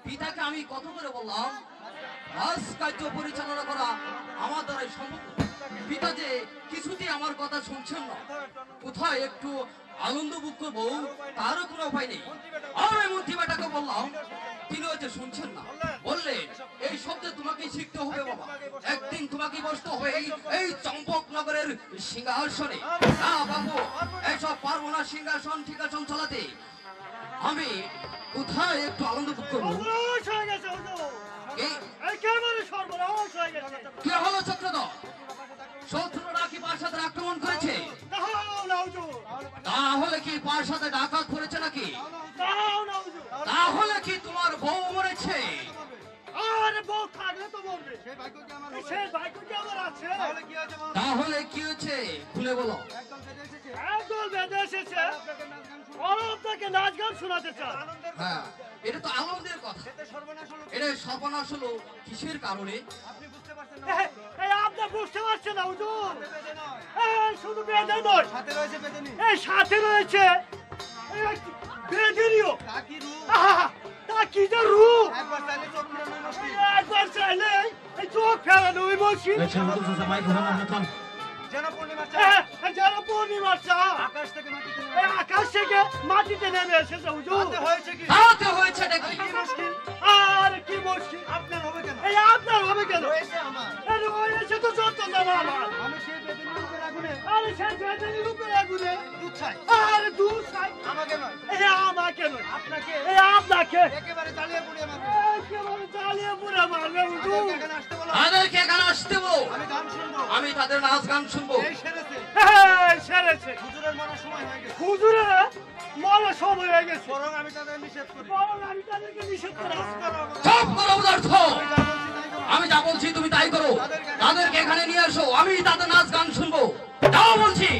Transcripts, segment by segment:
পিতাকে আমি কত করে বললাম রাজ কার্য পরিচালনা করা আমার দ্বারাই সম্ভব। পিতা যে কিছুতেই আমার কথা শুনছেন না। কোথায় একটু আনন্দ বুক করবো তারও কোনো উপায় নেই। আমি মন্ত্রী বেটাকে বললাম, তিনিও যে শুনছেন না। বললেন এই শব্দ তোমাকে শিখতে হবে বাবা, একদিন তোমাকে বসতে হবে এই চম্পক নগরের সিংহাসনে। না বাবু, এইসব পারবো না সিংহাসন ঠিকাসন চালাতে। আমি কোথায় একটু আনন্দ বুক করবো। কি হলো চক্রধর? শত্রুরা কি প্রাসাদের আক্রমণ করেছে? তাহলে কি প্রাসাদে ডাকাত করেছে নাকি? তাহলে কি তোমার বউ মরেছে? তাহলে কি হয়েছে খুলে বলো। নাচ গান শোনাতে চান? হ্যাঁ, এটা তো আনন্দের কথা। এটা সর্বনাশ হলো কিসের কারণে? আপনি বুঝতে পারছেন না হুজুর? শুধু বেঁধে নয়, সাথে রয়েছে বেঁধেনিও। তা কি যে রূপ! একবার চাইলে এই চোখ ফেরানো ওই বসি যেন পূর্ণিমার চাঁদ আকাশ থেকে মাটিতে নেমে এসেছে হুজুর। তাতে হয়েছে নাকি? আর কি মুশকিল আপনার হবে কেন? এই আপনার হবে কেন? হয়েছে তো যত জানা আমার। আরে সেই বেদনী রূপের আগুনে দুধ চাই। আরে দুধ চাই আমাকে নয়, এই আমাকে নয়, আপনাকে, এই আপনাকে একেবারে জ্বালিয়ে পুড়িয়ে মারবে। একেবারে জ্বালিয়ে পুড়িয়ে মারবে হুজুর। তাদেরকে এখানে আসতে বলো, আমি গান শুনবো, আমি তাদের নাচ গান শুনবো। এই সেরেছে, সেরেছে। হুজুরের মরার সময় হয়ে গেছে। হুজুরের মরার সময় হয়ে গেছে। বরং আমি তাদের নিষেধ করি, বরং আমি তাদেরকে নিষেধ করি। চুপ করো উদার্থ! আমি যা বলছি তুমি তাই করো। তাদেরকে এখানে নিয়ে এসো, আমি তাদের নাচ গান শুনবো। যাও বলছি।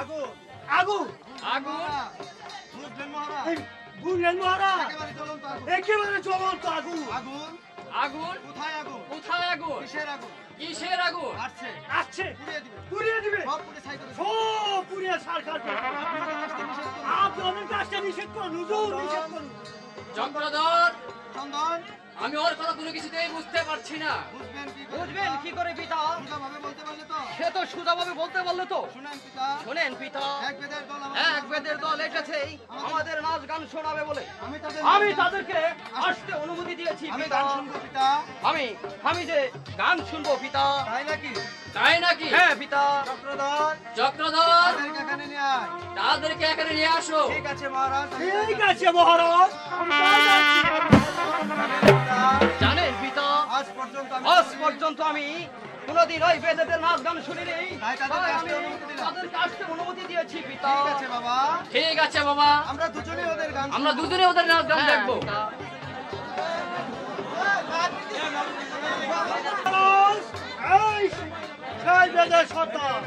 আগুন আগুন আগুন বুঝলেন মহারাজ? একেবারে জ্বলন্ত আগুন। আগুন আগুন? কোথায় আগুন? কোথায় আগুন? কিসের আগুন? কিসের আগুন? আসছে আসছে, পুড়িয়ে দিবে, সব পুড়িয়ে ছাই করে দিবে, সব পুড়িয়ে ছাই করবে। আপনি অনেক কাজটা নিষেধ করুন হুজুর, নিষেধ করুন। চক্রধর, চন্দন, আমি ওর কথা কোনো কিছুতেই বুঝতে পারছি না। বুঝবেন কি করে পিতা? সুধাভাবে বলতে পারলে তো? সে তো সুধাভাবে বলতে বললে তো। শুনেন পিতা, শোনেন পিতা, এক বেদের দল এসেছে আমাদের নাচ গান শোনাবে বলে। আমি তাদেরকে আসতে অনুমতি দিয়েছি আমি পিতা। গান শুনবো পিতা। আমি যে গান শুনবো পিতা। তাই নাকি? তাই নাকি? হ্যাঁ পিতা। চক্রধর, চক্রধর, তাদেরকে এখানে নিয়ে আয়। তাদেরকে এখানে নিয়ে আসো। ঠিক আছে মহারাজ, ঠিক আছে মহারাজ। জানেন পিতা, আজ পর্যন্ত আমি কোনদিন ওই বেদেদের নাচ গান শুনিনি। তাই তাদেরকে আমি আসতে অনুমতি দিলাম। তাদেরকে আসতে অনুমতি দিয়েছি পিতা। ঠিক আছে বাবা, ঠিক আছে বাবা, আমরা দুজনে ওদের গান আমরা দুজনে ওদের নাচ গান দেখবো। এই সেই বেদের সন্তান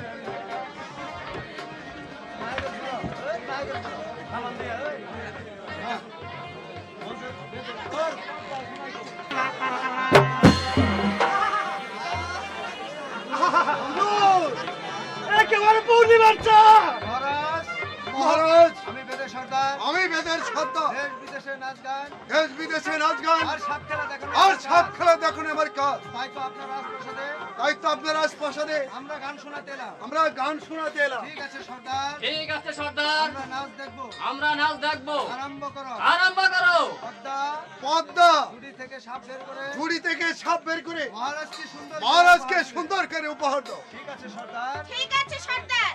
একেবারে পূর্ণিমার চাঁদ। মহারাজ, মহারাজ, আমি বেদের সর্দার, আমি বেদের সর্দার। দেশ বিদেশে নাচ গান দেশ বিদেশে নাচ গান আর সাপ খেলা দেখানো আর সব খেলা দেখুন আমার কাজ। তাই তো আপনার রাজপ্রাসাদে তাই তো আপনার রাজপ্রাসাদে আমরা গান শোনাতে এলাম। আমরা গান শোনাতে এলাম। ঠিক আছে সর্দার, ঠিক আছে সর্দার, আমরা নাচ দেখবো। আমরা নাচ দেখবো। আরম্ভ করো। আরম্ভ করো। পদ্মা পদ্মা ঝুড়ি থেকে সাপ বের করে ঝুড়ি থেকে সাপ বের করে মহারাজকে সুন্দর মহারাজকে সুন্দর করে উপহার দাও। ঠিক আছে সর্দার, ঠিক আছে সর্দার,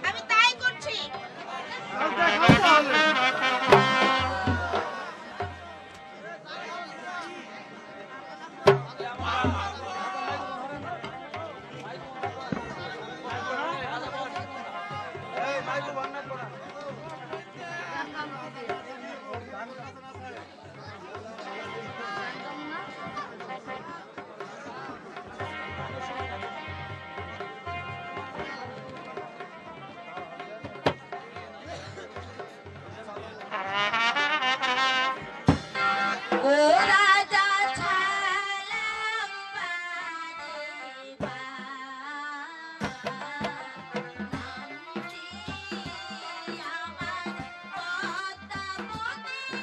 আমি তাই করছি। আমি তাই করছি। এই মাইকে বন্ধ করা। ও রাজা ছালাম বারে বা, নামটি আমার পদ্মাবতী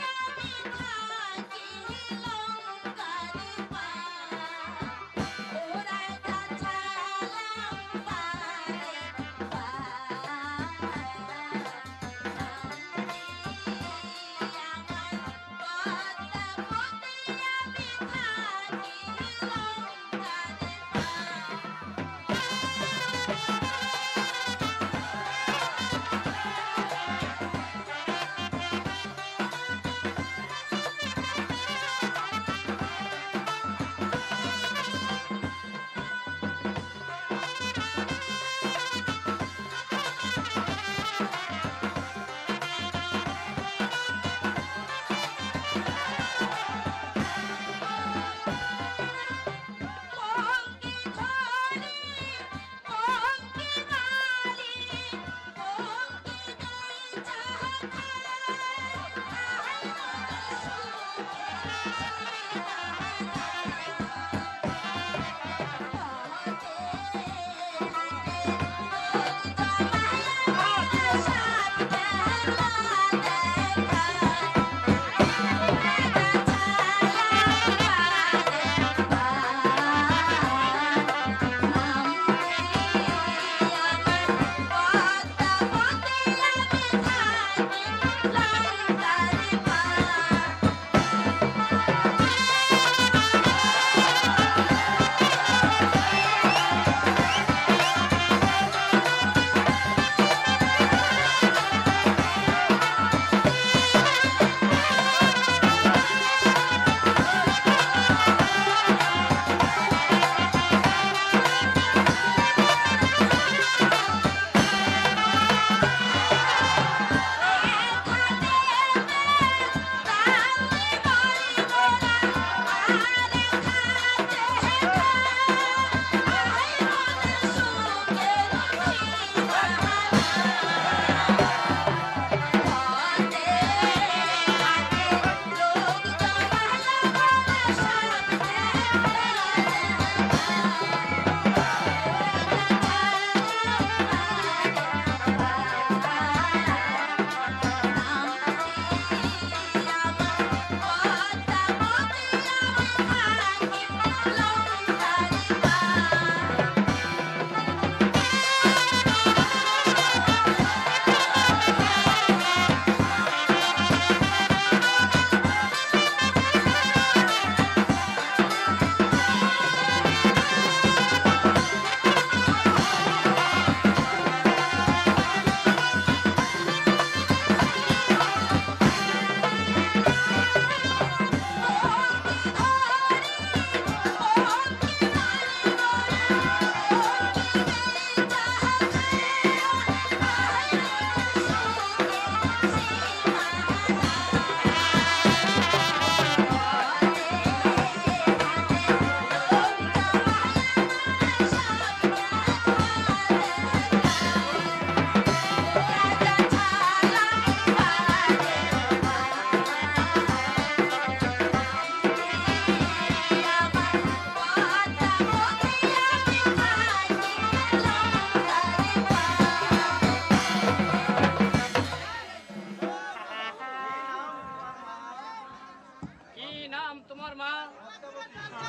নাম তোমার মা?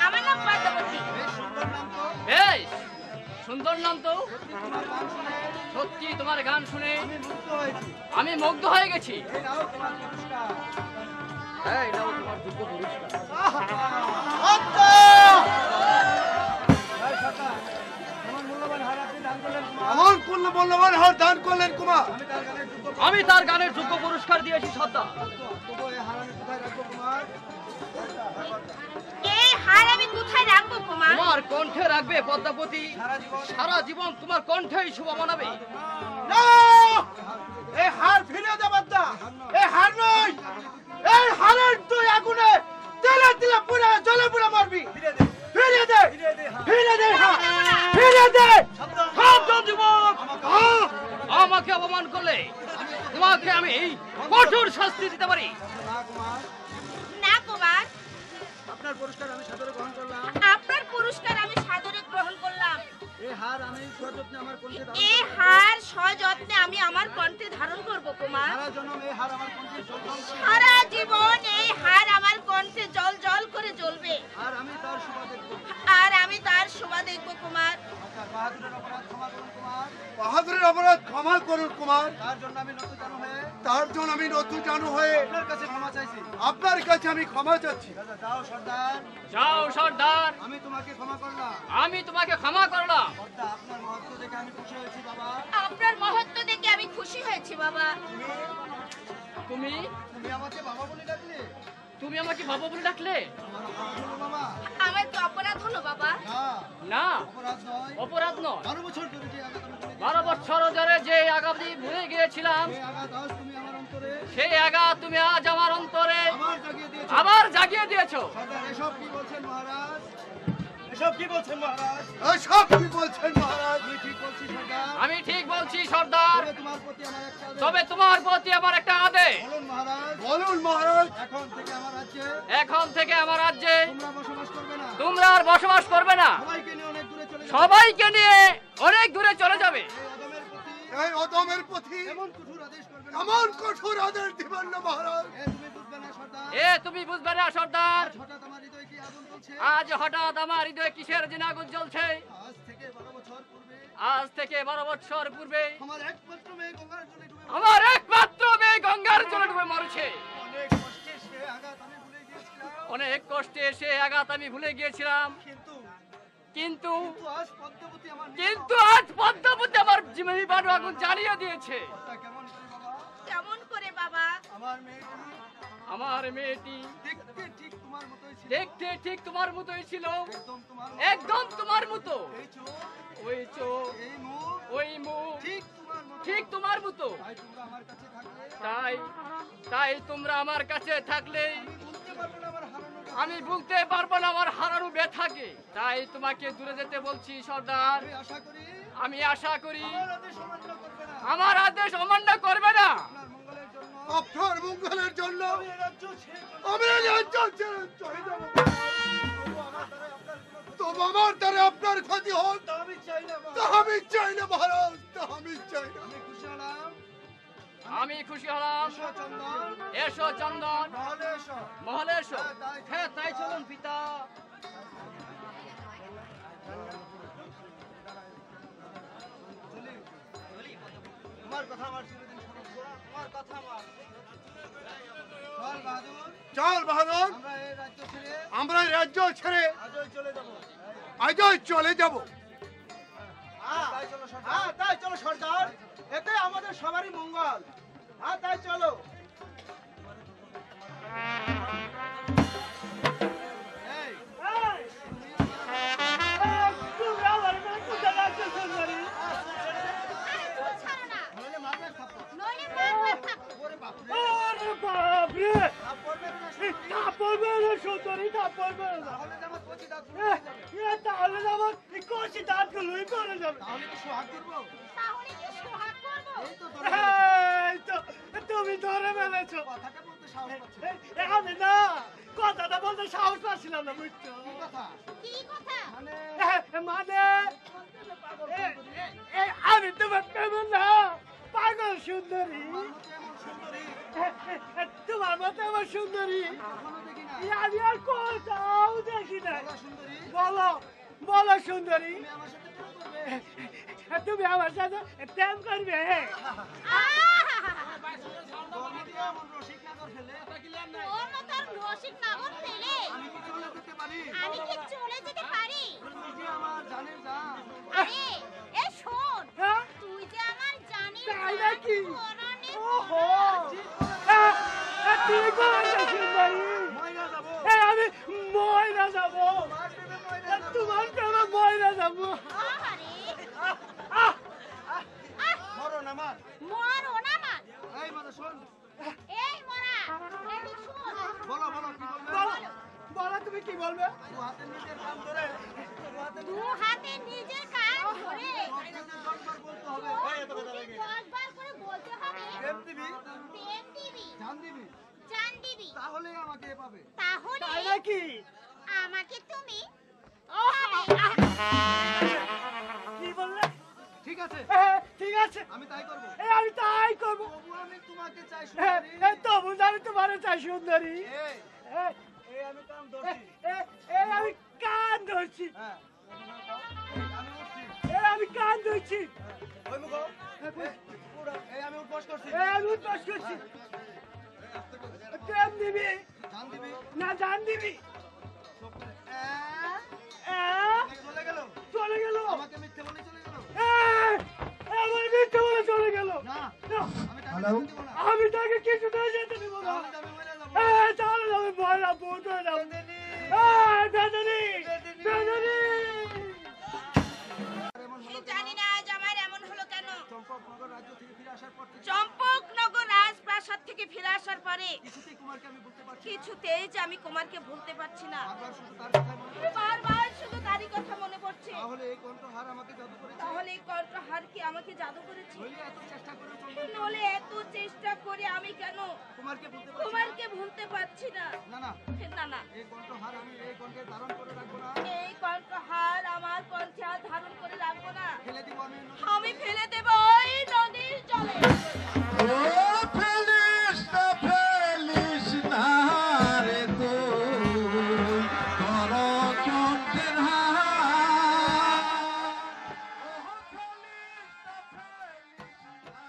আমার নাম পদ্মাবতী। বেশ সুন্দর নাম তো। তোমার গান শুনে সত্যি তোমার গান শুনে আমি মুগ্ধ হয়েছি। আমি মুগ্ধ হয়ে গেছি। এই নাও তোমার পুরস্কার। হ্যাঁ, এটাও তোমার যোগ্য পুরস্কার। এই সরকার, তোমার মূল্যবান হার আপনি দান করলেন কুমার। আমার কোন মূল্যবান হার দান করলেন কুমার। আমি আমি তার গানের যোগ্য তার গানের যোগ্য পুরস্কার দিয়েছি সর্দার। তবু এই হার আমি কোথায় রাখবো কুমার? এই হার আমি কোথায় রাখবো কুমার? তোমার কণ্ঠে রাখবে পদ্মাবতী। সারা জীবন সারা জীবন তোমার কণ্ঠেই শোভা মানাবে। না! এই হার ফিরে দে বাদ্দা। এই হার নয়। এই হারের তুই আগুনে তেলে তেলে পুড়ে জলে পুড়ে মারবি। ফিরে দে, ফিরে দে। ফিরে দে হার। ফিরে দে হার। ফিরে দে। সাবধান যুবক! আমাকে অপমান করলে তোমাকে আমি কঠোর শাস্তি দিতে পারি। না কুমার, না কুমার, আপনার পুরস্কার আমি সাদরে গ্রহণ করলাম। আপনার পুরস্কার আমি সাদরে গ্রহণ করলাম। এই হার আমি সযত্নে আমার কণ্ঠে ধারণ এই করব। হার সযত্নে আমি আমার কণ্ঠে ধারণ করব কুমার। সারা জনম এই হার আমার কণ্ঠে জ্বলবে। সারা জীবন এই হার আমার কণ্ঠে জল জল করে জ্বলবে। আর আমি তার শোভা দেখব। আর আমি তার শোভা দেখব কুমার। আচ্ছা, বাহাদুরের অপরাধ ক্ষমা করুন কুমার। বাহাদুরের অপরাধ ক্ষমা করুন কুমার। তার জন্য আমি নতুন জানু হয়ে তার জন্য আমি নতুন জানু হয়ে আপনার কাছে ক্ষমা চাইছি। আপনার কাছে আমি ক্ষমা চাচ্ছি। দাদা যাও সর্দার, যাও সর্দার, আমি তোমাকে ক্ষমা করলাম। আমি তোমাকে ক্ষমা করলাম। কর্তা, আপনার মহত্ব দেখে আমি খুশি হয়েছি বাবা। আপনার মহত্ব দেখে আমি খুশি হয়েছি বাবা। তুমি তুমি আমাকে বাবা বলে ডাকলে? তুমি আমাকে বাবা বলে ডাকলে? আমার অপরাধ হলো বাবা? আমার কি অপরাধ হলো বাবা? না, না, অপরাধ নয়। অপরাধ নয়। 12 বছর ধরে যে আঘাত আমি শুনেছি, 12 বছর ধরে যে আঘাত ভুলে গিয়েছিলাম, সেই আঘাত আজ তুমি আমার অন্তরে সেই আঘাত তুমি আজ আমার অন্তরে আবার জাগিয়ে দিয়েছো। আবার জাগিয়ে দিয়েছো। সর্দার, এসব কি বলছেন মহারাজ? এসব কি বলছেন মহারাজ? সব কি বলছেন মহারাজ? আমি ঠিক বলছি সর্দার। আমি ঠিক বলছি সর্দার। তবে তোমার প্রতি আমার একটা আদেশ। তবে তোমার প্রতি আমার একটা আদেশ। বলুন মহারাজ, বলুন মহারাজ। এখন থেকে আমার রাজ্যে এখন থেকে আমার রাজ্যে তোমরা বসবাস করবে না। তোমরা আর বসবাস করবে না। সবাইকে নিয়ে অনেক দূরে চলে যাবে। সবাইকে নিয়ে অনেক দূরে চলে যাবে। এই অদমের এই অদমের প্রতি প্রতি এমন কঠোর আদেশ করবে না। এমন কঠোর আদেশ দিবেন না মহারাজ। তুমি বুঝবে না সর্দার। তুমি বুঝবে না সর্দার। আজ হঠাৎ আমার হৃদয়ে কি আগুন জ্বলছে। আজ হঠাৎ আমার হৃদয়ে কিসের যেন আগুন জ্বলছে। আজ থেকে 12 বছর পূর্বে আজ থেকে 12 বছর পূর্বে আমার একমাত্র মেয়ে গঙ্গার জলে ডুবে আমার একমাত্র মেয়ে গঙ্গার জলে ডুবে মরছে। অনেক কষ্টে সে আঘাত আমি ভুলে গিয়েছিলাম। অনেক কষ্টে সে আঘাত আমি ভুলে গিয়েছিলাম। কিন্তু কিন্তু আজ পদ্মাবতী আমার কিন্তু আজ পদ্মাবতী আমার জীবনে আগুন জ্বালিয়ে দিয়েছে। তা কেমন করে বাবা? কেমন করে বাবা? আমার মেয়েটি দেখতে ঠিক তোমার মতোই ছিল। দেখতে ঠিক তোমার মতোই ছিল। একদম তোমার মতো। একদম তোমার মতো। এই চোখ, ওই চোখ, এই মুখ ওই মুখ ঠিক তোমার মতো। ঠিক তোমার মতো। তাই তোমরা আমার কাছে থাকলে তাই তোমরা আমার কাছে থাকলে আমি বুঝতে পারবো না আমার হারানো আমি বুঝতে পারবো না আমার হারানো ব্যথাকে। তাই তোমাকে দূরে যেতে বলছি সর্দার। আমি আশা করি আমি আশা করি আমার আদেশ অমান্য করবে আমার আদেশ অমান্য করবে না। না। আপনার মঙ্গলের জন্য আপনার মঙ্গলের জন্য আমি এই রাজ্য ছেড়ে চলে যাব। তবু আমার দ্বারা আপনার ক্ষতি হোক তা আমি চাই না বাবা। তা আমি চাই না মহারাজ, তা আমি চাই না। আমি খুশি হলাম। আমি খুশি হলাম। এসো চন্দন, এসো চন্দন, মহলে এসো। মহলে এসো। হ্যাঁ, তাই চলুন পিতা। তোমার কথা আমার চিরদিন স্মরণ করো। তোমার কথা আমার চল বাহাদুর, চল বাহাদুর, আমরা এই রাজ্য ছেড়ে আমরা এই রাজ্য ছেড়ে আজই চলে যাব। আজই চলে যাব। তাই চলো সর্দার। তাই চলো সর্দার, এতে আমাদের সবারই মঙ্গল। তাই চলো। এই, তুমি আমার মেয়ে কোথায় রাখছো সুন্দরী? ছাড়ো না, নইলে মারবে থাপ্পড়। নইলে মারবে থাপ্পড়। ওরে বাপরে, আরে বাপরে! থাপ্পড় মেরে না এই থাপ্পড় মেরে না সুন্দরী, থাপ্পড় মেরে না। তাহলে যে আমার কচি দাঁত এ, ফুলে যাবে। তাহলে তো আমার এই কষি দাঁতগুলোই পড়ে যাবে। তাহলে কি সোহাগ দিব? তাহলে কি সোহাগ করবো? এই তো তোর এই তো, তুমি ধরে ফেলেছো। কথাটা বলতে সাহস পাচ্ছি না। আমি না কথাটা বলতে সাহস পাচ্ছিলাম না, বুঝছো? কি কথা? কি কথা? মানে মানে আমি তোমার প্রেম না পাগল সুন্দরী। তোমার মতো আমার সুন্দরী আমি আর কোথাও দেখি না। বলো বলো সুন্দরী, তুমি আমার সাথে প্রেম করবে? আমি কি চলে যেতে পারি? হ্যাঁ? তুই যে আমার জানিস তাই নাকি? পরাণের ওহো, তুমি কোথায় সুন্দরী? আমি ময়না যাবো, তোমার প্রেমে ময়না যাবো। আহারে, মরণ আমার মর ওনা মার। এই মানে শোন এই মরা, এদিক শোন। বলো বলো কি বলবে বলো বলো, তুমি কি বলবে? দু হাতে নিজের কান ধরে দু হাতে নিজের কান ধরে বলতে হবে তোকে 10 বার করে বলতে হবে, প্রেম দিবি প্রেম দিবি, জান দিবি জান দিবি, তাহলে আমাকে পাবে তাহলে তাই নাকি? আমাকে তুমি কি বললে? ঠিক আছে ঠিক আছে, আমি তাই করব আমি তাই করবো। তবু আমি তোমাকে চাই সুন্দরী তবু আমি তোমার চাই সুন্দরী। এই এই আমি কান ধরছি আমি কান ধরছি, হ্যাঁ আমি উঠছি আমি কান ধরছি, ওই মুখ পুরো এই আমি উঠবস করছি আমি উদ্বাস করছি। প্রেম দিবি জান দিবি না জান দিবি? চলে গেল চলে গেল, আমাকে মিথ্যে বলে চলে গেল আমার মিথ্যে বলে চলে গেল। না না, আমি টাকা দিব না আমি তাকে কিছুতেই যেতে দিব না। তাহলে আমি মরে যাব তাহলে আমি মরা বলতে যাবো। দাদানি দাদানি, জানি না আজ আমার এমন হলো কেন। চম্পকনগর রাজ্য থেকে ফিরে আসার পর থেকে চম্পকনগর রাজপ্রাসাদ থেকে ফিরে আসার পরে কিছুতেই কুমারকে আমি বলতে পারছি কিছুতেই যে আমি কুমারকে ভুলতে পারছি না। বারবার শুধু তার কথাই মনে পড়ছে। বারবার শুধু তারই কথা মনে পড়ছে। তাহলে এই কণ্ঠহার আমাকে জাদু করেছে তাহলে এই কণ্ঠহার কি আমাকে জাদু করেছে? নইলে এত চেষ্টা করে চম্পক নলে এত চেষ্টা করে আমি কেন কুমারকে বলতে পারছি কুমারকে ভুলতে পারছি না? না না না না, এই কণ্ঠহার আমি এই কণ্ঠে ধারণ করে রাখবো না এই কণ্ঠহার আমার কণ্ঠে আর ধারণ করে রাখবো না। ফেলে দিব আমি আমি ফেলে দেব ওই নদীর জলে। ও ফেলিস না ফেলিস না রে তুই কর কণ্ঠের হার। ও ফেলিস না ফেলিস না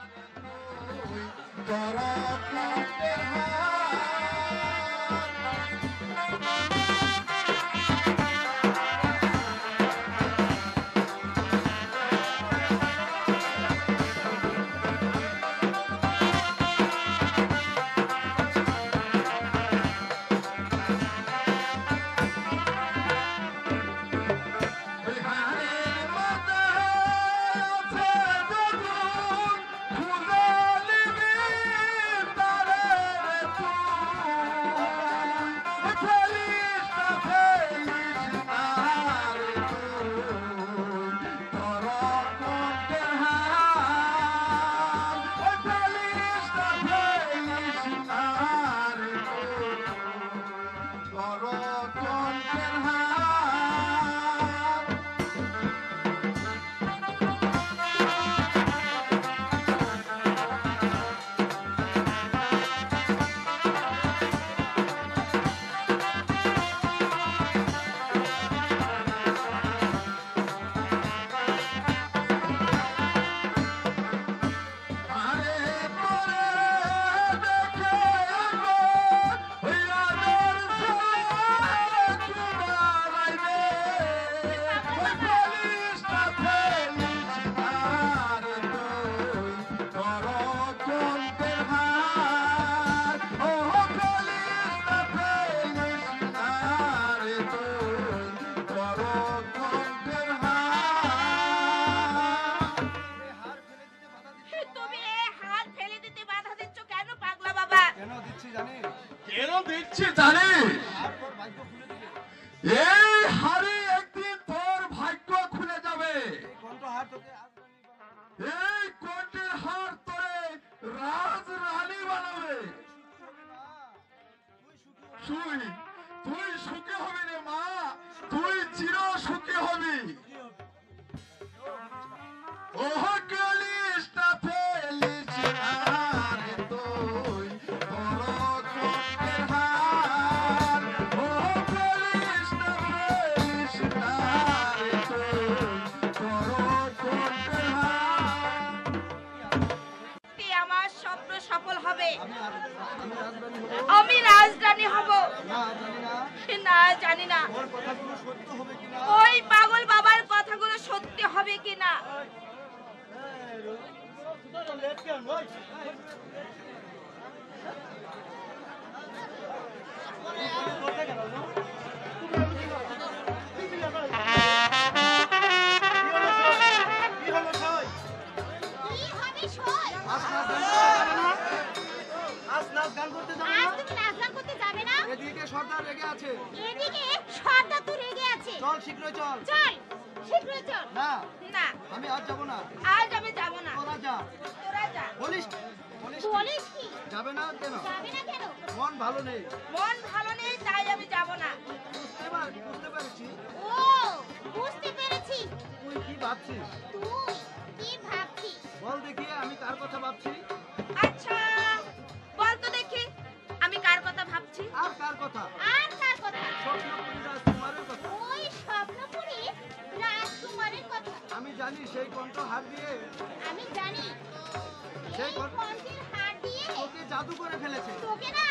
রে তুই কর কণ্ঠের হার। বিহারের মাঝে আছে যদুন, খুঁজে নিবি তারে রে তুই। ফেলিস না ফেলিস না রে তুই, তোর কণ্ঠের হার। ফেলিস না ফেলিস না রে তুই, তোর কণ্ঠের হার। আরে তোরে দেখে গো হইয়া দর্শন কুমারাইবে। ফেলিস না ফেলিস না রে তুই, তোর কণ্ঠের হার। ও ফেলিস না ফেলিস না রে তুই, তোর কণ্ঠের হার। তুমি এই হাত ফেলে দিতে বাধা দিচ্ছ কেন পাগলা বাবা? কেন দিচ্ছি জানিস কেন দিচ্ছি জানিস? আর তোর ভাগ্য খুলে দিবে এই হারে একদিন তোর ভাগ্য খুলে যাবে। এই কণ্ঠহার তোকে আজ রানী বানাবে। এই কণ্ঠের হার তোরে রাজ রানী বানাবে। তুই সুখী হবি রে মা, তুই চির সুখী হবি। ওহ ফেলিস না ফেলিস না রে না জানি না ওই পাগল বাবার কথাগুলো সত্যি হবে কিনা। এদিকে সর্দার রেগে আছে। এদিকে সর্দার তো রেগে আছে। চল শীঘ্রই চল। চল শীঘ্রই চল। না না আমি আজ যাব না। আজ আমি যাব না। তোরা যা। তোরা যা। বলিস বলিস কি? যাবে না কেন? যাবে না কেন? মন ভালো নেই। মন ভালো নেই তাই আমি যাব না। বুঝতে পেরেছি। ও বুঝতে পেরেছি। তুই কি ভাবছিস? তুই কি ভাবছিস? বল দেখি আমি কার কথা ভাবছি। আচ্ছা বল তো দেখি আমি কার কথা ভাবছি। আর কার কথা? আর কার কথা? স্বপ্নপুরী রাজকুমারের কথা। ওই স্বপ্নপুরী রাজকুমারের কথা। আমি জানি সেই কণ্ঠ হার দিয়ে আমি জানি সেই এই কণ্ঠের হাত দিয়ে তোকে জাদু করে ফেলেছে। তোকে না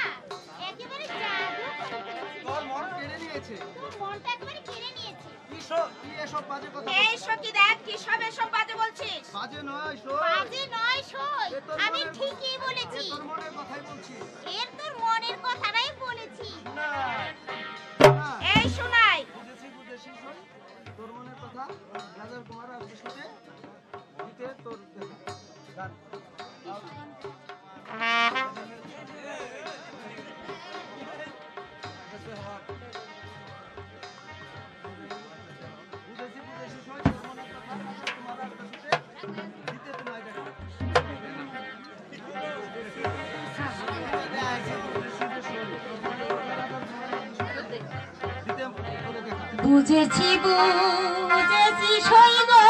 একেবারে জাদু করে ফেলেছে। তোর মন কেড়ে নিয়েছে। তোর মনটা একেবারে কেড়ে নিয়েছে। কি এসব বাজে কথা এই বলছিস? সখী দেখ কি সব এসব বাজে বলছিস। বাজে নয় শোন। বাজে নয় সই। এ তোর আমি মনের- ঠিকই বলেছি। তোর মনের কথাই বলছি। এর তোর মনের কথাটাই বলেছি। না এই শোনাই বুঝেছি শোন। তোর মনের কথা রাজার কুমার আর বিশুতে দিতে তোর দেখা। গান। বুঝেছি শোন। তোর মনের কথা রাজার কুমার আর বিশুতে দিতে তোমায় দেখা। বুঝেছি বুঝেছি সই গো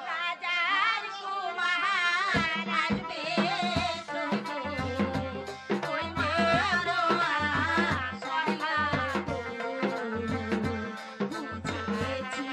রাজার কুমার আসবে ওই মারো সয়লা বুঝেছি বুঝেছি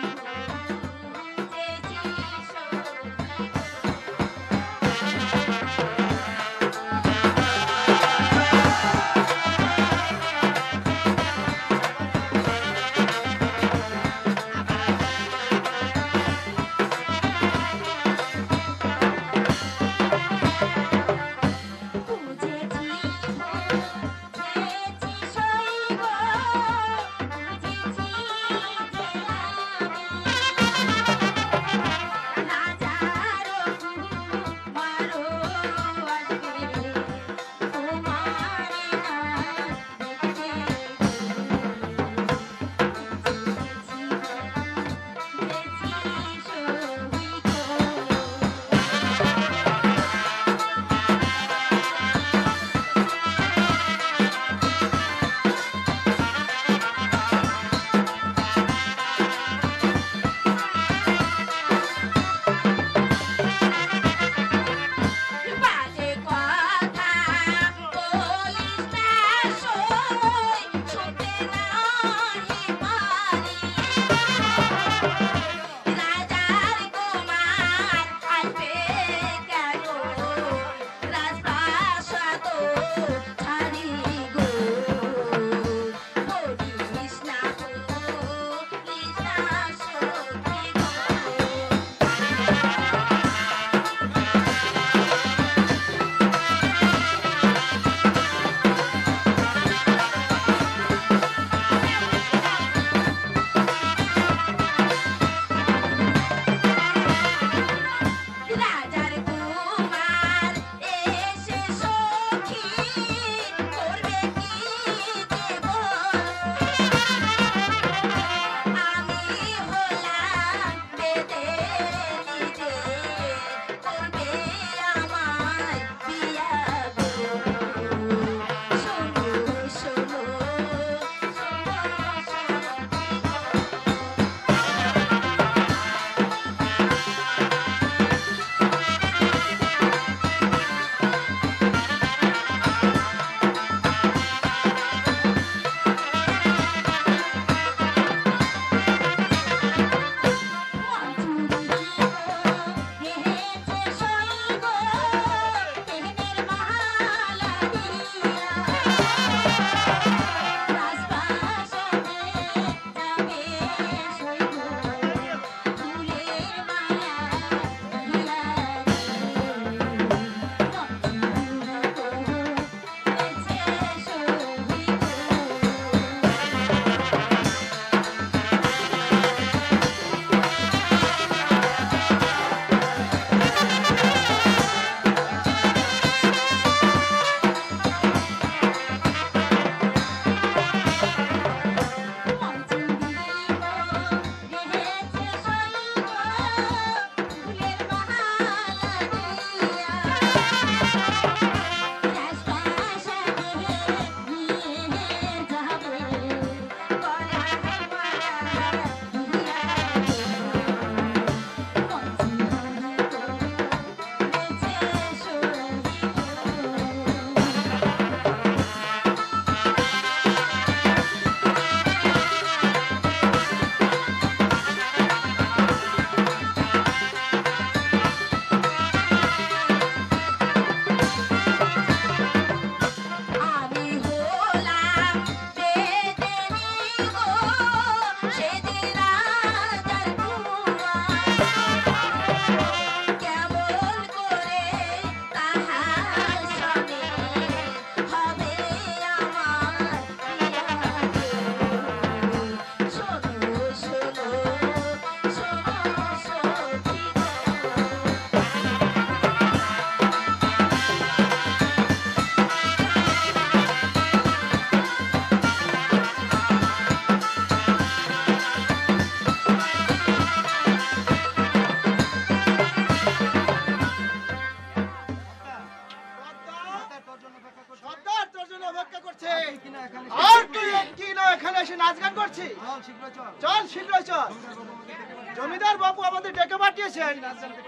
জমিদার বাবু আমাদের ডেকে পাঠিয়েছেন,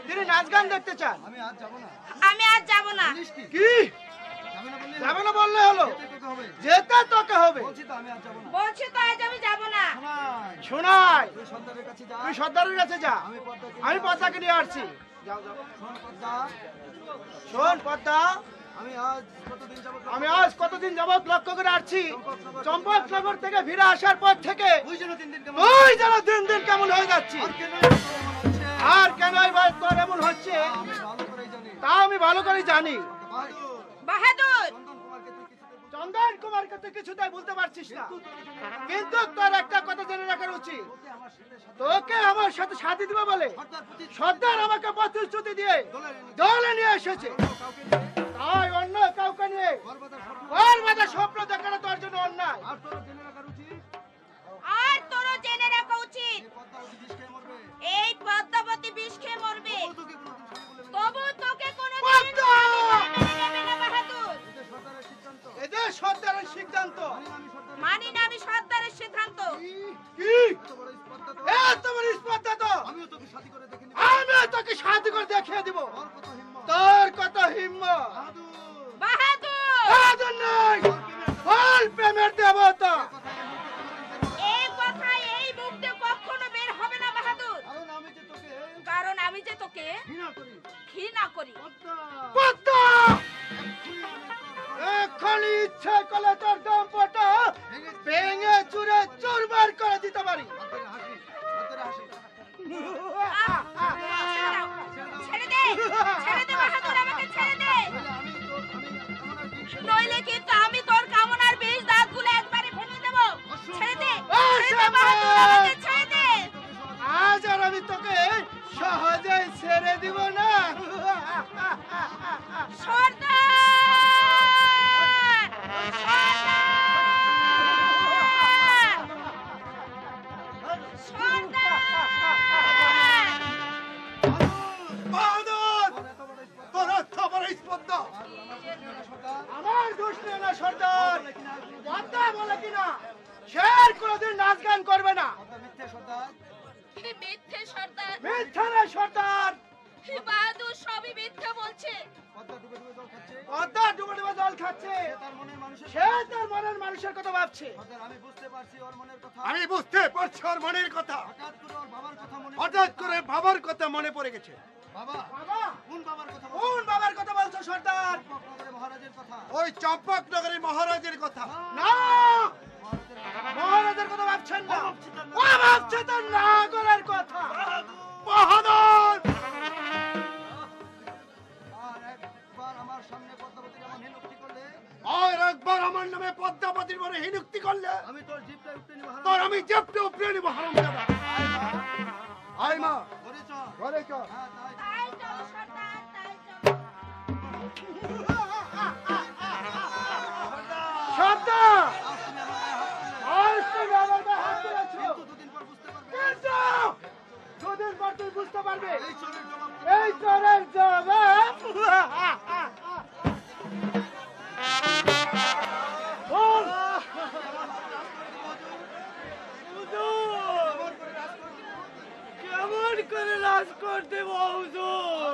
তিনি নাচ গান দেখতে চান। আমি আজ যাব না। কি যাবে না বললে হলো? যেতে তোকে হবে। বলছি তো আজ আমি যাব না। শোনাই, তুই সর্দারের কাছে যা, আমি পদ্মাকে নিয়ে আসছি। শোন পদ্মা, আমি আজ কতদিন যাবত লক্ষ্য করে আসছি, চম্পকনগর থেকে ফিরে আসার পর থেকে তুই যেন দিন দিন কেমন হয়ে যাচ্ছি। আর কেনই ভাই তোর এমন হচ্ছে তা আমি ভালো করে জানি। বাহাদুর, চন্দন কুমারকে তুই কিছুটাই বলতে পারছিস না, কিন্তু তোর একটা কথা জেনে রাখার উচিত, তোকে আমার সাথে সাথী দিবে বলে সর্দার আমাকে প্রতিশ্রুতি দিয়ে দলে নিয়ে এসেছে। তাই অন্য কাউকে নিয়ে বরবাদা স্বপ্ন দেখানো তোর জন্য অন্যায়। আর তোরও জেনে রাখা উচিত এই পদ্মাবতী বিষ খেয়ে মরবে, তবু তোকে কোনোদিন মেনে নেবে না বাহাদুর। এদের সর্দারের সিদ্ধান্ত মানি না আমি সর্দারের সিদ্ধান্ত। কি এত বড় স্পর্ধা তো আমিও তোকে সাথী করে দেখিয়ে দিব। তোর কত হিম্মত বাহাদুর, বাহাদুর নয়, বল প্রেমের দেবতা। এই কথা এই মুখ দিয়ে কখনো বের হবে না বাহাদুর, কারণ আমি যে তোকে ঘৃণা করি। পদ্মা, এখনই ইচ্ছা করলে তোর দম্পটা ভেঙে চুরে চুরমার করে দিতে পারি। ছেড়ে দে, ছেড়ে দে বাহাদুর, আমাকে ছেড়ে দে, নইলে কিন্তু আমি তোর কামনার বিষ দাঁতগুলো একবারে ভেঙে দেব। ছেড়ে দে, ছেড়ে দে বাহাদুর, আমাকে ছেড়ে দে। আজ আর আমি তোকে সহজে ছেড়ে দিব না। সর্দার, সর্দার, বাহাদুর, তোর এত বড় স্পর্ধা। আমার দোষ নেই না সর্দার, পদ্মা বলে কিনা সে আর কোনোদিন নাচ গান করবে না। হে মিথ্যে সর্দার, মিথ্যা না সর্দার, হে বাহাদুর সবই মিথ্যে বলছে। পদ্মা ডুবে ডুবে জল খাচ্ছে, সে তার মনের মানুষের কথা ভাবছে। আমি বুঝতে পারছি ওর মনের কথা, হঠাৎ করে বাবার কথা মনে পড়ে গেছে। বাবা, কোন বাবার কথা বলছো সর্দার? ওই চম্পকনগরের মহারাজের কথা। না, মহারাজের কথা ভাবছেন না, ও ভাবছে তার নাগরের কথা। বাহাদুর, আর একবার আমার নামে পদ্মাবতীর বলে হিনুক্তি করলে তোর আমি জিপটা উপরে নিব। হারামজাদা, আয় মা, ঘরে চল। তাই চলো সর্দার, তাই চলো। সর্দার, আজ তুমি আমার গায়ে হাত দিয়েছো, কিন্তু দুদিন পর তুই বুঝতে পারবে এই চোরের জবাব। কেমন করে রাজ করতে হুজুর?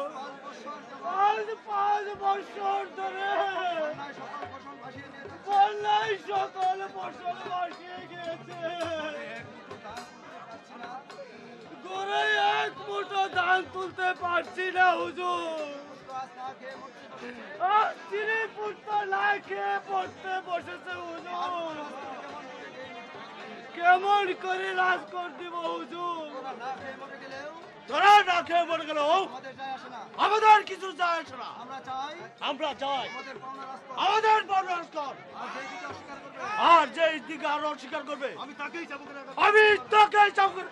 আজ 5 বছর ধরে বন্যায় সকল ফসল ভাসিয়ে গিয়েছে, গোড়ায় এক মুঠো ধান তুলতে পারছি না হুজুর। আর 3 পুত্র না খেয়ে পড়তে বসেছে হুজুর। কেমন করে রাজ কর দিব হুজুর? তোরা না খেয়ে মরে গেল আমাদের কিছু যায় আসে না। আমরা চাই আমাদের বর্ণাস কর, আর যে দিকে আরো অস্বীকার করবে আমি তাকেই চাবুক, আমি তোকেই চাবুক।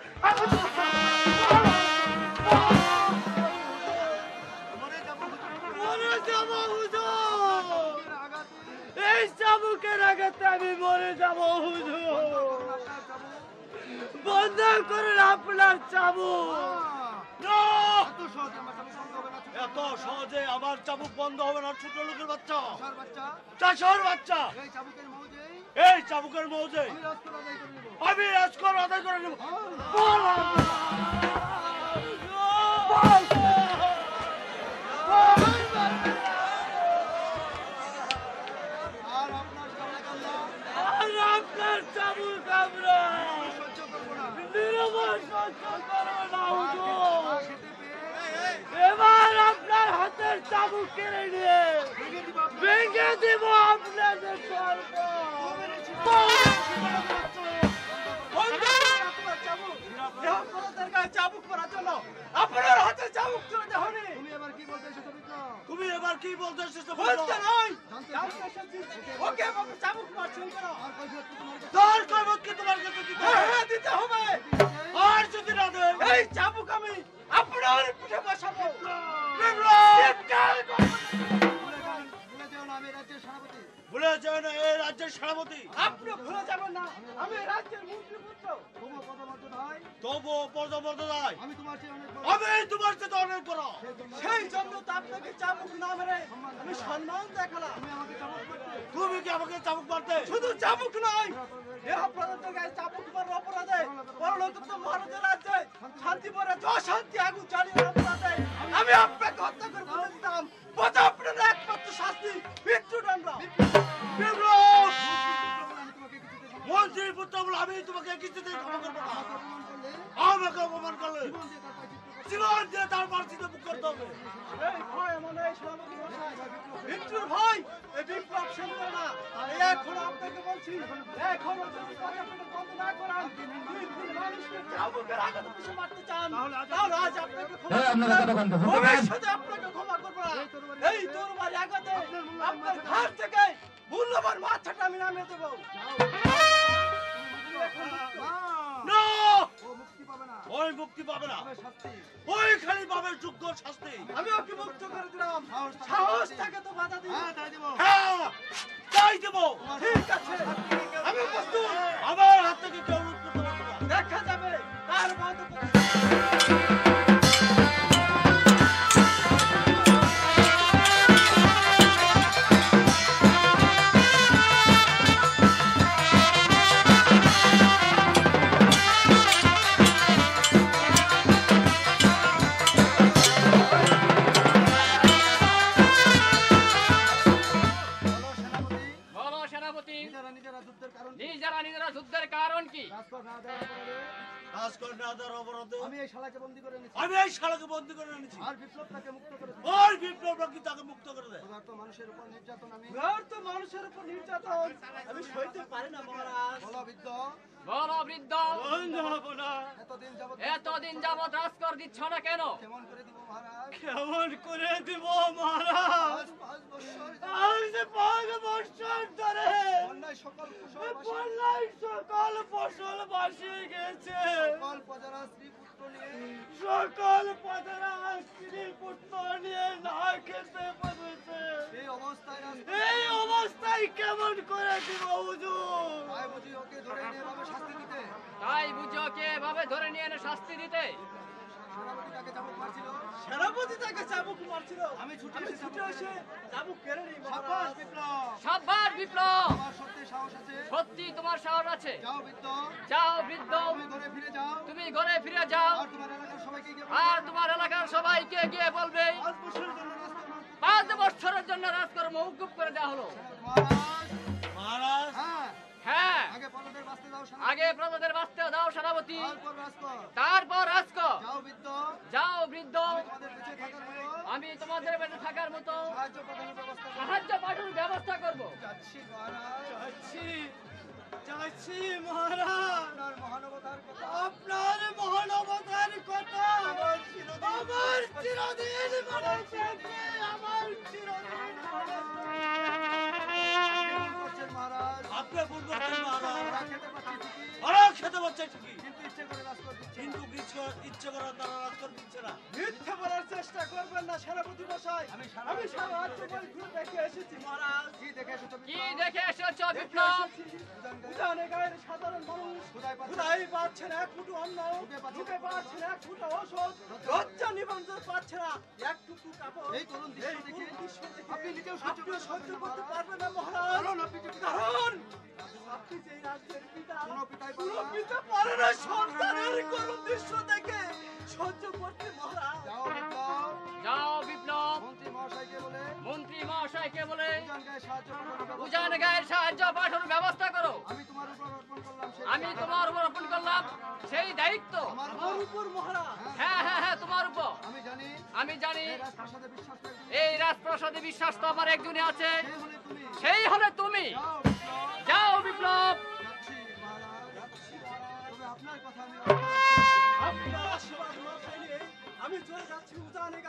মরে যাব হুজুর, এই চাবুকের আঘাতে আমি মরে যাব হুজুর। বন্ধ করুন আপনার চাবুক। এত সহজে আমার চাবুক বন্ধ হবে না। ছোট লোকের বাচ্চা, চাষার বাচ্চা, এই চাবুকের মৌজে আমি রাজকর আদায় করে নেব। চাবুক কেড়ে নিয়ে ভেঙে দিব আপনাদের স্বর্গ। চাবুক করার জন্য আপনার হাতে চাবুক চলে যাওনি। তুমি এবার কি বলতে এসেছো বিক্রম? তুমি এবার কি বলতে এসেছো বলতে নয়। ওকে বাবু চাবুক মারছেন কেন? তোর কইবত কি তোমার কাছে দিতে হবে? হ্যাঁ দিতে হবে। আর যদি না দেন এই চাবুক আমি আপনার পিঠে বসাবো। ভুলে যাও না এই রাজ্যের সেনাপতি। আপনি ভুলে যাবেন না আমি এই রাজ্যের মন্ত্রীপুত্র। তবু পদমর্যাদায় আমি তোমার চেয়ে অনেক বড়। সেই জন্য তো আপনাকে চাবুক না মেরে আমি সম্মান দেখালাম। তুমি কি আমাকে চাবুক মারতে? শুধু চাবুক নয় দেহপ্রদত্ত গায়ে চাবুক মারার অপরাধে পরলোকোত্ত মহারাজের রাজ্যে শান্তি পরে অশান্তি আগুন জ্বালিয়ে অপরাধে আমি আপনাকে হত্যা করে বলে দিতাম। বোঝা আপনার একমাত্র শাস্তি মৃত্যুদণ্ড। মন্ত্রী পুত্র বলে আমি তোমাকে কিছুতেই ক্ষমা করবো না। আমাকে অপমান করলে জীবন দিয়ে তার মার্জিতে মুখ করতে হবে। এই ভয় মানে এই সেনাপতি মশাই মৃত্যুর ভয় এই বিপ্লব শেষ করে না। এখন আপনাকে বলছি এখনো যদি কথা বন্ধ না করান মানুষকে চাবুকের আঘাতে পিছু মারতে চান তাহলে আজ আপনাকে ভবিষ্যতে আপনাকে ক্ষমা করবো না। এই তরবারি আঘাতে আপনার ঘাট থেকে মূল্যবান মাথাটা আমি নামিয়ে দেবো। ওই মুক্তি পাবে না ওই খালি পাবে যোগ্য শাস্তি। আমি ওকে মুক্ত করে দিলাম। সাহস থাকে তো বাধা দিই। হ্যাঁ তাই দেব। ঠিক আছে আমি প্রস্তুত। আমার হাত থেকে কেউ লুট করতে পারবে না। দেখা যাবে তার বাধা। নিজেরা যুদ্ধের কারণ কি? আমি এই শালাকে বন্দী করে এনেছি। আর বিপ্লবটাকে মুক্ত করে দিই। ওই বিপ্লবটা কি তাকে মুক্ত করে দেয়? তো মানুষের উপর নির্যাতন আমি সইতে পারি না মহারাজ। বলো বৃদ্ধ এতদিন যাবৎ রাজকর দিচ্ছ না কেন? কেমন করে দিব মহারাজ? কেমন করে দিব মহারাজ? আজ 5 বছর ধরে বন্যায় সকল ফসল ভাসিয়ে গেছে। সকল প্রজারা স্ত্রী পুত্র সকল প্রজারা স্ত্রী পুত্র নিয়ে না খেতে পেরেছে। এই অবস্থায় কেমন করে দিব হুজুর? তাই বুঝি ওকে ধরে নিয়ে এভাবে শাস্তি দিতে। তাই বুঝি ওকে এভাবে ধরে নিয়ে এনে শাস্তি দিতে। সেনাপতি তাকে চাবুক মারছিল। আমি ছুটে এসে চাবুক কেড়ে নিই। সাবধান বিপ্লব। আমার সত্যি সাহস আছে। সত্যি তোমার সাহস আছে। যাও বৃদ্ধ। তুমি ঘরে ফিরে যাও। তুমি ঘরে ফিরে যাও। আর তোমার এলাকার সবাইকে গিয়ে বলবে 5 বছরের জন্য রাজকর মওকুফ করে দেওয়া হলো। মহারাজ হ্যাঁ আগে প্রজাদের বাঁচতে দাও সেনাপতি। তারপর রাজকর। যাও বৃদ্ধ। আমি তোমাদের বেঁচে থাকার মতো সাহায্য পাঠানোর ব্যবস্থা করব। যাচ্ছি মহারাজ। আপনার মহানবতার কথা আমার চিরদিন মনে থাকে। আমার চিরদিন আপনি বলছেন মহারাজ ওরা খেতে পাচ্ছে ঠিকই কিন্তু ইচ্ছে করে তারা রাজকর দিচ্ছে না। মিথ্যে বলার চেষ্টা করবেন না সেনাপতি মশাই। আমি সারা রাজ্য ঘুরে দেখে এসেছি মহারাজ। কি দেখে এসেছো বিপ্লব? উজানে গায়ের সাধারণ মানুষ ক্ষুধাই পাচ্ছে না 1 মুঠো অন্ন, মুখে পাচ্ছে না 1 মুঠো ঔষধ, লজ্জা নিবন্ধন পাচ্ছে না 1 টুকরো কাপড়। এই করুন দৃশ্য দেখে আপনি নিজেও সহ্য করতে পারবেন না মহারাজ। কারণ আপনি যে রাজ্যের পিতা, কোনো পিতা পারে না সন্তানের করুণ দৃশ্য দেখে সহ্য করতে মহারাজ। যাও বিপ্লব। মন্ত্রী মহাশয়কে বলে উজান গায়ের সাহায্য পাঠানোর ব্যবস্থা করো। আমি তোমার উপর অর্পণ করলাম সেই দায়িত্ব। আমার উপর মহারাজ। হ্যাঁ হ্যাঁ হ্যাঁ তোমার উপর। আমি জানি আমি জানি এই রাজপ্রাসাদে বিশ্বাস রাখবে। এই রাজপ্রাসাদে বিশ্বাস তো আমার একজনই আছে, সেই হলে তুমি। সেই হলে তুমি। যাও বিপ্লব। যাও বিপ্লব। যাচ্ছি মহারাজ, যাচ্ছি মহারাজ। তবে আপনার কথা আমি আপনার আশীর্বাদ না পেলে আমি চলে যাচ্ছি উজানে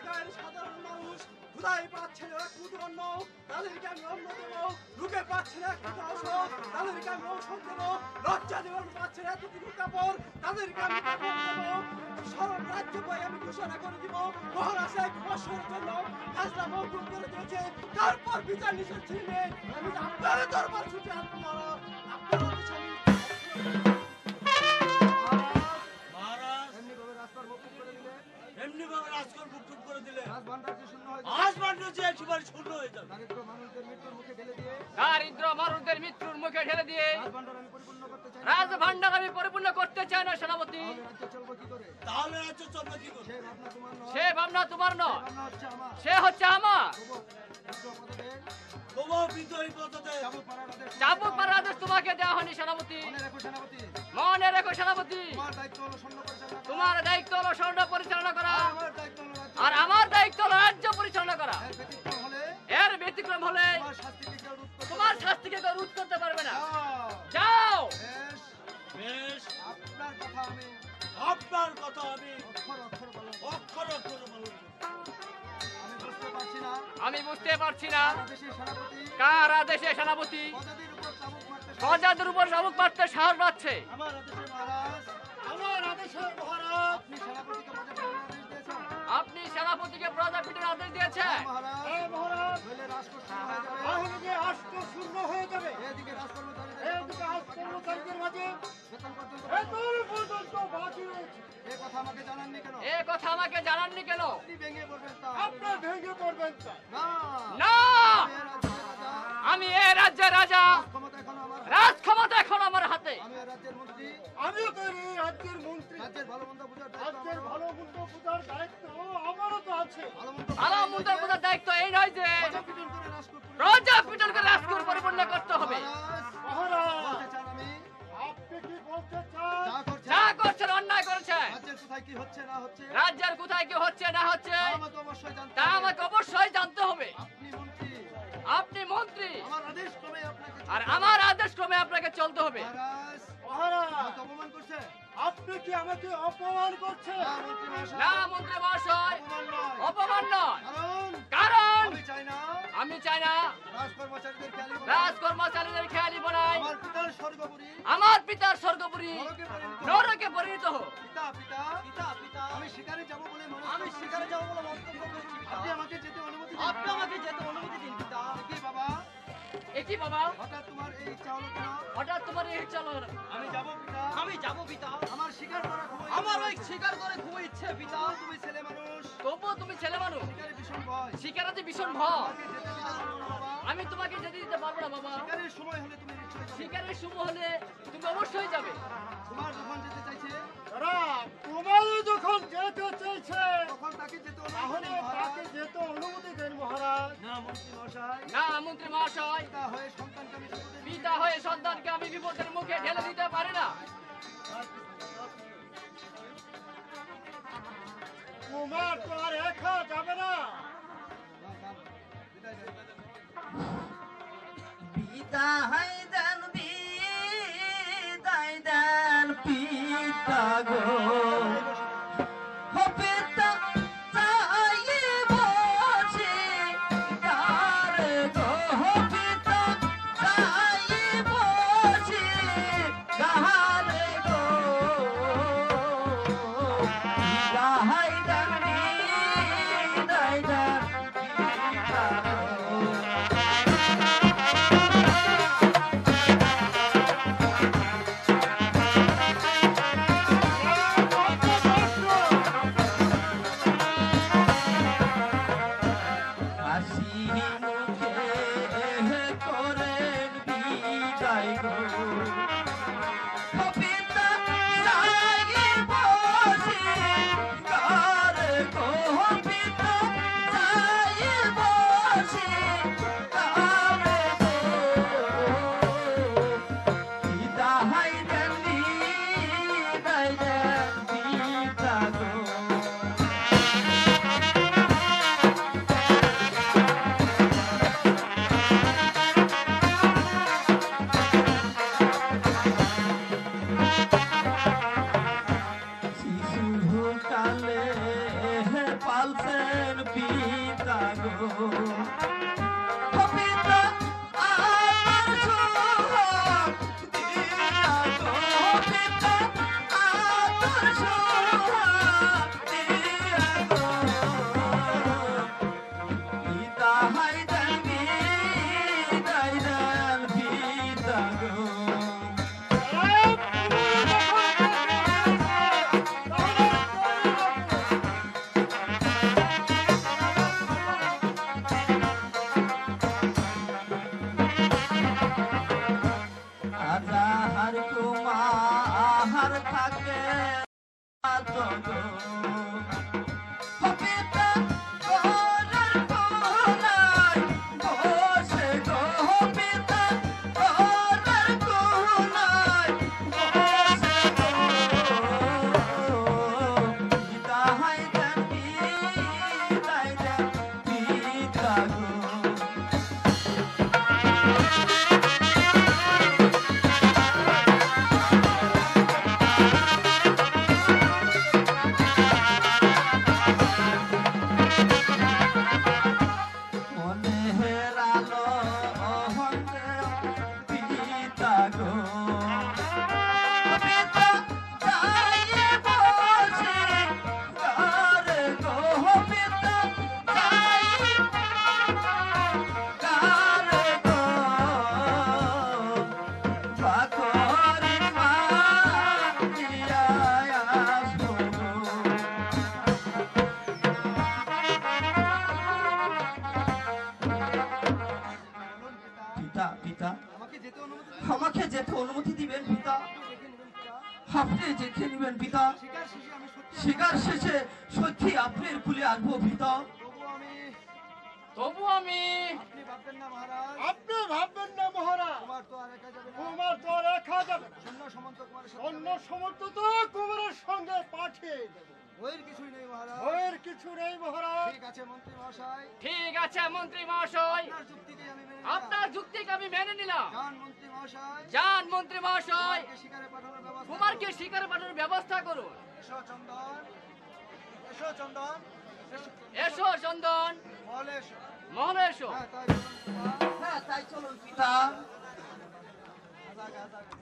গায়ের সাধারণ মানুষ ক্ষুধায় পাচ্ছে না কুট অন্ন, তাদেরকে আমি অন্ন দেবো। রূপে পাচ্ছে না কুট ঔষধ, তাদেরকে আমি ঔষধ দেবো। লজ্জা দেবো পাচ্ছে না এতটুকু কাপড়, তাদেরকে আমি কাপড় দেবো। সরব রাজ্য বই আমি ঘোষণা করে দিব। মহারাজ 1 বছরের জন্য খাজনা মওকুফ করে দিয়েছে। তারপর বিচার নিষেধ ছিনে আমি আপনার দরবার ছুটে আসবো মহারাজ। আপনার আদেশ আমি এমনিভাবে রাস্তার মকুব করে দিলে এমনি ভাবে রাজকর মুক্ত করে দিলে রাজভাণ্ডার যে শূন্য হয়ে যাবে। আজ মাত্র যে একেবারে শূন্য হয়ে যাবে। দারিদ্র মানুষদের মৃত্যুর মুখে ঠেলে দিয়ে দারিদ্র মানুষদের মৃত্যুর মুখে ঠেলে দিয়ে রাজভাণ্ডার আমি পরিপূর্ণ করতে চাই। রাজভাণ্ডার আমি পরিপূর্ণ করতে চাই না সেনাপতি। তাহলে রাজ্য চলবে কি করে? তাহলে রাজ্য চলবে কি করে? সেই ভাবনা তোমার নয়, সে ভাবনা তোমার নয়, ভাবনা হচ্ছে আমার। সে হচ্ছে আমার। তবুও বিদ্রোহী পদ্ধতি চাবুক মারার আদেশ চাবুক মারার আদেশ তোমাকে দেওয়া হয়নি সেনাপতি। মনে রেখো সেনাপতি, মনে রেখো সেনাপতি, তোমার দায়িত্ব হলো সৈন্য পরিচালনা করা। তোমার দায়িত্ব হলো সৈন্য পরিচালনা করা, আমার দায়িত্ব হলো রাজ্য। আর আমার দায়িত্ব হলো রাজ্য পরিচালনা করা। এর ব্যতিক্রম হলে এর ব্যতিক্রম হলে তোমার শাস্তিকে কেউ রোধ করতে তোমার পারবে না। শাস্তিকে কেউ রোধ করতে পারবে না। যাও। যাও। বেশ, বেশ আপনার কথা আমি আপনার কথা আমি অক্ষর অক্ষর বলবো। অক্ষর অক্ষর বলবো। আমি বুঝতে পারছি না আমি বুঝতে পারছি না দেশের সেনাপতি কার আদেশে সেনাপতি পদাতির উপর চাবুক মারতে প্রজাদের উপর শাবক মারতে সাহস পাচ্ছে। আমার আদেশে মহারাজ, আমার আদেশে মহারাজ আপনি সেনাপতিকে প্রজাপতির আদেশ দিয়েছেন। আপনি সেনাপতিকে প্রজাপিটের আদেশ দিয়েছেন। মহারাজ, মহারাজ নইলে রাজকোষ শূন্য হয়ে যাবে। তাহলে যে রাষ্ট্র শূন্য হয়ে যাবে। এদিকে রাজকর্মচারীদের এদিকে আজ কর্মচারীদের মাঝে বেতন পর্যন্ত এতদূর পর্যন্ত বাকি রয়েছে। এই কথা আমাকে জানাননি কেন? এ কথা আমাকে জানাননি কেন? আপনি ভেঙে পড়বেন তা আপনার ভেঙে পড়বেন তা। না। না, আমি এই রাজ্যের রাজা, আমি এ রাজ্যের রাজা, ক্ষমতা এখন আমার হাতে। রাজ ক্ষমতা এখন আমার হাতে। আমি এই রাজ্যের মন্ত্রী, আমিও তো এই রাজ্যের মন্ত্রী। রাজ্যের ভালো মন্দ বুঝার দায়িত্ব রাজ্যের আমারও। ভালো মন্দ বোঝার দায়িত্ব আমারও তো আছে। ভালো মন্দ আলাম মুন্ডার বোঝার দায়িত্ব এই নয় যে প্রজাপিটন করে রাজকোষ পুরো- প্রজা পিটন করে রাজকুর পরিপূর্ণ করতে হবে। মহারাজ, মহারাজ বলতে চান আমি আপনি কি বলতে চান? যা করছেন, যা করছেন অন্যায় করেছেন। রাজ্যের কোথায় কি হচ্ছে না হচ্ছে রাজ্যের কোথায় কি হচ্ছে না হচ্ছে তা আমাকে অবশ্যই জানতে তা হবে। আমাকে অবশ্যই জানতে হবে। আপনি মন্ত্রী, আপনি মন্ত্রী, আমার আদেশ ক্রমে আপনাকে আর চলতে হবে। আমার আদেশ ক্রমে আপনাকে চলতে হবে। মহারাজ, মহারাজ আমাকে অপমান করছে? আপনি কি আমাকে অপমান করছেন? না, মন্ত্রী মহাশয়, না মন্ত্রী মহাশয়, অপমান নয়। অপমান নয়। কারণ কারণ আমি চাই না আমি চাই না রাজকর্মচারীদের খেয়ালি বলে রাজকর্মচারীদের খেয়ালি বানাই আমার পিতার স্বর্গপুরী আমার পিতার স্বর্গপুরী নরকে পরিণত হোক। নরকে পরিণত হোক। পিতা পিতা পিতা পিতা আমি শিকারে যাব বলে মন্তব্য করেছি। আপনি আমাকে যেতে অনুমতি দিন। আপনি আমাকে যেতে অনুমতি দিন পিতা। কি বাবা, একই বাবা, হঠাৎ তোমার এই ইচ্ছা হলো কেন? হঠাৎ তোমার এই চলো। আমি যাব পিতা, আমি যাব পিতা। আমার শিকার করা খুব আমার ওই শিকার করে খুব ইচ্ছে পিতা। তুমি ছেলে মানুষ, তবুও তুমি ছেলে মানুষ, শিকারে ভীষণ ভয়। শিকারে যে ভীষণ ভয়। আমাকে যেতে দিতে পারবো না বাবা। আমি তোমাকে যেতে দিতে পারবো না বাবা। শিকারের সময় হলে তুমি নিশ্চয়ই যাবে। শিকারের শুভ হলে তুমি অবশ্যই যাবে। তোমার যখন যেতে চাইছে তারা তোমারই যখন যেতে চাইছে তখন তাকে যেতে অনুমতি তাহলে দিন, মহারাজ। তাকে যেতে অনুমতি দেন মহারাজ। না মন্ত্রী মহাশয়, না মন্ত্রী মহাশয়, পিতা হয়ে সন্তানকে আমি বিপদে পিতা হয়ে সন্তানকে আমি বিপদের মুখে ঠেলে দিতে পারি না। তোমার তো আর একা যাবে না। বিদায় দেন। বিদায় দেন, বিদায় দেন পিতা গো। ও পিতা চাই বসে কার গো, ও পিতা চাই বসে কার গো। বিদায় দেন, বিদায় দেন পিতা গো। পালছেন পিতা গো ও পিতা আমার সোহাগ দিয়া গো পিতা আমার সোহাগ দিয়া গো পিতা হায়দার বিদায় দেন পিতা গো আজাহার কুমার থাকে তো গো ও পিতা ঘরের কোনায় বসে গো পিতা ঘরের কোনায় বসে গো পিতা হায়দার বিদায় দেন পিতা গো মনে হেরালো অহন্তে পিতা গো পিতা যাইয়ে বসে কারে গো পিতা যাইয়ে কারে গো পাকরি মা দিয়া আসবো পিতা পিতা আমাকে যেতে অনুমতি দিবেন পিতা আপনি যেতে নিবেন পিতা শিকার শেষে সত্যি আপনার কুলে আসবো পিতা তবু আমি আপনি ভাববেন না মহারাজ কুমার তো আর রাখা যাবে না। অন্য সমর্থ তো কুমারের সঙ্গে পাঠিয়ে দেব। ওর কিছুই নেই মহারাজ। ওর কিছু নেই মহারাজ। ঠিক আছে মন্ত্রী মহাশয়, ঠিক আছে মন্ত্রী মহাশয়, আপনার যুক্তিকে আমি মেনে নিলাম। আপনার যুক্তিকে আমি মেনে নিলাম। যান মন্ত্রী মহাশয়, যান মন্ত্রী মহাশয়, কুমারকে শিকারে পাঠানোর ব্যবস্থা কুমারকে করুন। শিকারে পাঠানোর ব্যবস্থা করুন। এসো চন্দন, এসো চন্দন, এসো। এসো চন্দন, মহলে এসো। মহলে এসো। হ্যাঁ তাই চলুন পিতা। হ্যাঁ তাই চলুন পিতা আজাগে, আজাগে।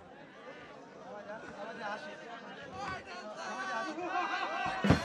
আওয়াজে আসে। আওয়াজে আসে।